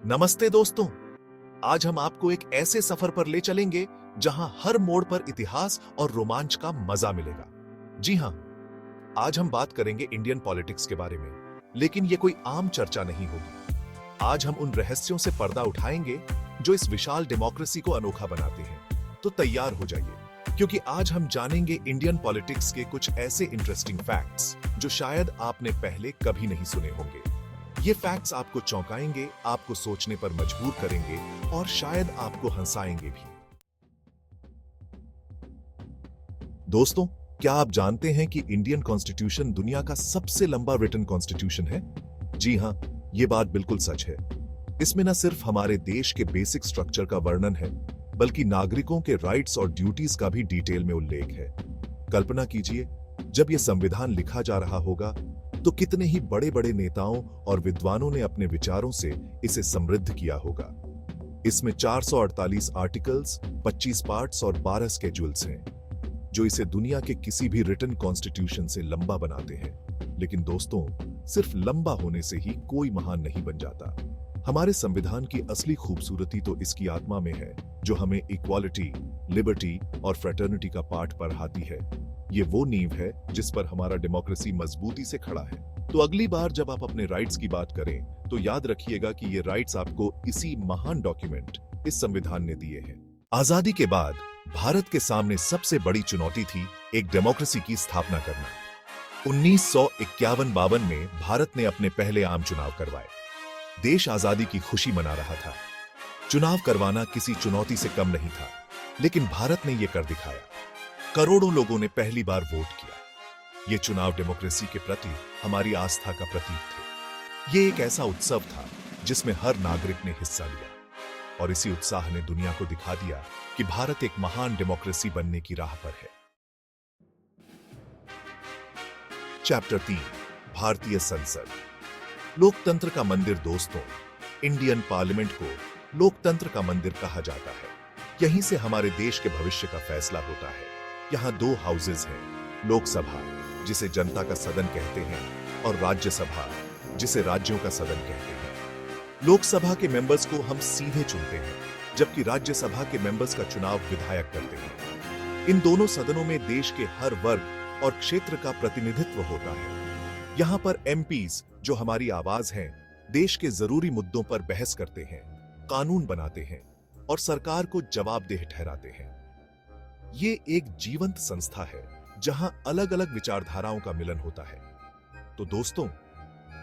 नमस्ते दोस्तों। आज हम आपको एक ऐसे सफर पर ले चलेंगे जहां हर मोड़ पर इतिहास और रोमांच का मजा मिलेगा। जी हां, आज हम बात करेंगे इंडियन पॉलिटिक्स के बारे में, लेकिन यह कोई आम चर्चा नहीं होगी। आज हम उन रहस्यों से पर्दा उठाएंगे जो इस विशाल डेमोक्रेसी को अनोखा बनाते हैं। तो तैयार हो जाइए, क्योंकि आज हम जानेंगे इंडियन पॉलिटिक्स के कुछ ऐसे इंटरेस्टिंग फैक्ट्स जो शायद आपने पहले कभी नहीं सुने होंगे। ये फैक्ट्स आपको चौंकाएंगे, आपको सोचने पर मजबूर करेंगे और शायद आपको हंसाएंगे भी। दोस्तों, क्या आप जानते हैं कि इंडियन कॉन्स्टिट्यूशन दुनिया का सबसे लंबा रिटन कॉन्स्टिट्यूशन है? जी हां, ये बात बिल्कुल सच है। इसमें न सिर्फ हमारे देश के बेसिक स्ट्रक्चर का वर्णन है, बल्कि नागरिकों के राइट्स और ड्यूटीज का भी डिटेल में उल्लेख है। कल्पना कीजिए, जब यह संविधान लिखा जा रहा होगा तो कितने ही बड़े बड़े नेताओं और विद्वानों ने अपने विचारों से इसे समृद्ध किया होगा। इसमें 448 आर्टिकल्स, 25 पार्ट्स और 12 स्केड्यूल्स हैं, जो इसे दुनिया के किसी भी रिटन कॉन्स्टिट्यूशन से लंबा बनाते हैं। लेकिन दोस्तों, सिर्फ लंबा होने से ही कोई महान नहीं बन जाता। हमारे संविधान की असली खूबसूरती तो इसकी आत्मा में है, जो हमें इक्वालिटी, लिबर्टी और फ्रेटर्निटी का पाठ पढ़ाती है। ये वो नींव है जिस पर हमारा डेमोक्रेसी मजबूती से खड़ा है। तो अगली बार जब आप अपने राइट्स की बात करें, तो याद रखिएगा कि ये राइट्स आपको इसी महान डॉक्यूमेंट, इस संविधान ने दिए हैं। आजादी के बाद भारत के सामने सबसे बड़ी चुनौती थी एक डेमोक्रेसी की स्थापना करना। 1951-52 में भारत ने अपने पहले आम चुनाव करवाए। देश आजादी की खुशी मना रहा था। चुनाव करवाना किसी चुनौती से कम नहीं था, लेकिन भारत ने यह कर दिखाया। करोड़ों लोगों ने पहली बार वोट किया। ये चुनाव डेमोक्रेसी के प्रति हमारी आस्था का प्रतीक थे। ये एक ऐसा उत्सव था जिसमें हर नागरिक ने हिस्सा लिया, और इसी उत्साह ने दुनिया को दिखा दिया कि भारत एक महान डेमोक्रेसी बनने की राह पर है। चैप्टर 3, भारतीय संसद। लोकतंत्र का मंदिर। दोस्तों, इंडियन पार्लियामेंट को लोकतंत्र का मंदिर कहा जाता है। यहीं से हमारे देश के भविष्य का फैसला होता है। यहाँ दो हाउसेज हैं, लोकसभा, जिसे जनता का सदन कहते हैं, और राज्यसभा, जिसे राज्यों का सदन कहते हैं। लोकसभा के मेंबर्स को हम सीधे चुनते हैं, जबकि राज्यसभा के मेंबर्स का चुनाव विधायक करते हैं। इन दोनों सदनों में देश के हर वर्ग और क्षेत्र का प्रतिनिधित्व होता है। यहाँ पर एमपीज, जो हमारी आवाज हैं, देश के जरूरी मुद्दों पर बहस करते हैं, कानून बनाते हैं और सरकार को जवाबदेह ठहराते हैं। ये एक जीवंत संस्था है जहां अलग अलग विचारधाराओं का मिलन होता है। तो दोस्तों,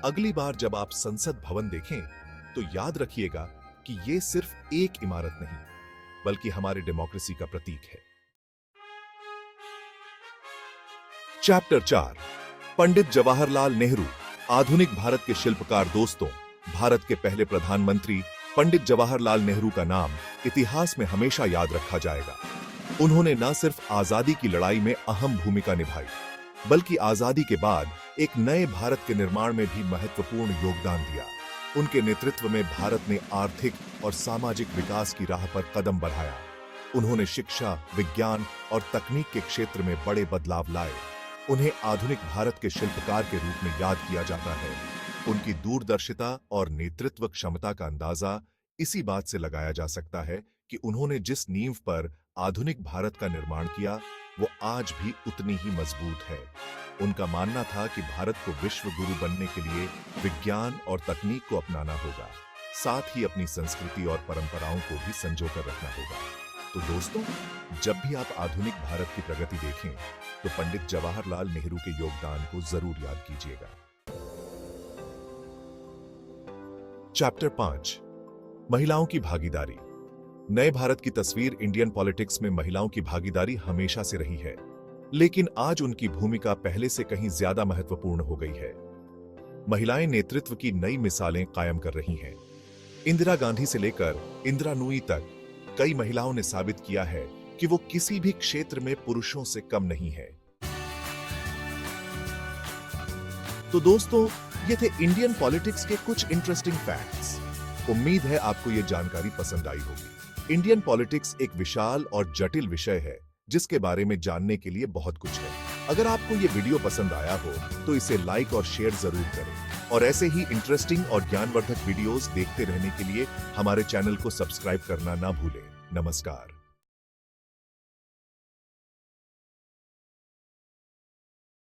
अगली बार जब आप संसद भवन देखें, तो याद रखिएगा कि ये सिर्फ एक इमारत नहीं, बल्कि हमारे डेमोक्रेसी का प्रतीक है। चैप्टर 4, पंडित जवाहरलाल नेहरू, आधुनिक भारत के शिल्पकार। दोस्तों, भारत के पहले प्रधानमंत्री पंडित जवाहरलाल नेहरू का नाम इतिहास में हमेशा याद रखा जाएगा। उन्होंने न सिर्फ आजादी की लड़ाई में अहम भूमिका निभाई, बल्कि आजादी के बाद एक नए भारत के निर्माण में भी महत्वपूर्ण योगदान दिया। उनके नेतृत्व में भारत ने आर्थिक और सामाजिक विकास की राह पर कदम बढ़ाया। उन्होंने शिक्षा, विज्ञान और तकनीक के क्षेत्र में बड़े बदलाव लाए। उन्हें आधुनिक भारत के शिल्पकार के रूप में याद किया जाता है। उनकी दूरदर्शिता और नेतृत्व क्षमता का अंदाजा इसी बात से लगाया जा सकता है कि उन्होंने जिस नींव पर आधुनिक भारत का निर्माण किया, वो आज भी उतनी ही मजबूत है। उनका मानना था कि भारत को विश्व गुरु बनने के लिए विज्ञान और तकनीक को अपनाना होगा, साथ ही अपनी संस्कृति और परंपराओं को भी संजोकर रखना होगा। तो दोस्तों, जब भी आप आधुनिक भारत की प्रगति देखें, तो पंडित जवाहरलाल नेहरू के योगदान को जरूर याद कीजिएगा। चैप्टर 5, महिलाओं की भागीदारी। नए भारत की तस्वीर। इंडियन पॉलिटिक्स में महिलाओं की भागीदारी हमेशा से रही है, लेकिन आज उनकी भूमिका पहले से कहीं ज्यादा महत्वपूर्ण हो गई है। महिलाएं नेतृत्व की नई मिसालें कायम कर रही हैं। इंदिरा गांधी से लेकर इंदिरा नूई तक कई महिलाओं ने साबित किया है कि वो किसी भी क्षेत्र में पुरुषों से कम नहीं है। तो दोस्तों, ये थे इंडियन पॉलिटिक्स के कुछ इंटरेस्टिंग फैक्ट्स। उम्मीद है आपको ये जानकारी पसंद आई होगी। इंडियन पॉलिटिक्स एक विशाल और जटिल विषय है, जिसके बारे में जानने के लिए बहुत कुछ है। अगर आपको ये वीडियो पसंद आया हो, तो इसे लाइक और शेयर जरूर करें। और ऐसे ही इंटरेस्टिंग और ज्ञानवर्धक वीडियोस देखते रहने के लिए हमारे चैनल को सब्सक्राइब करना ना भूलें। नमस्कार।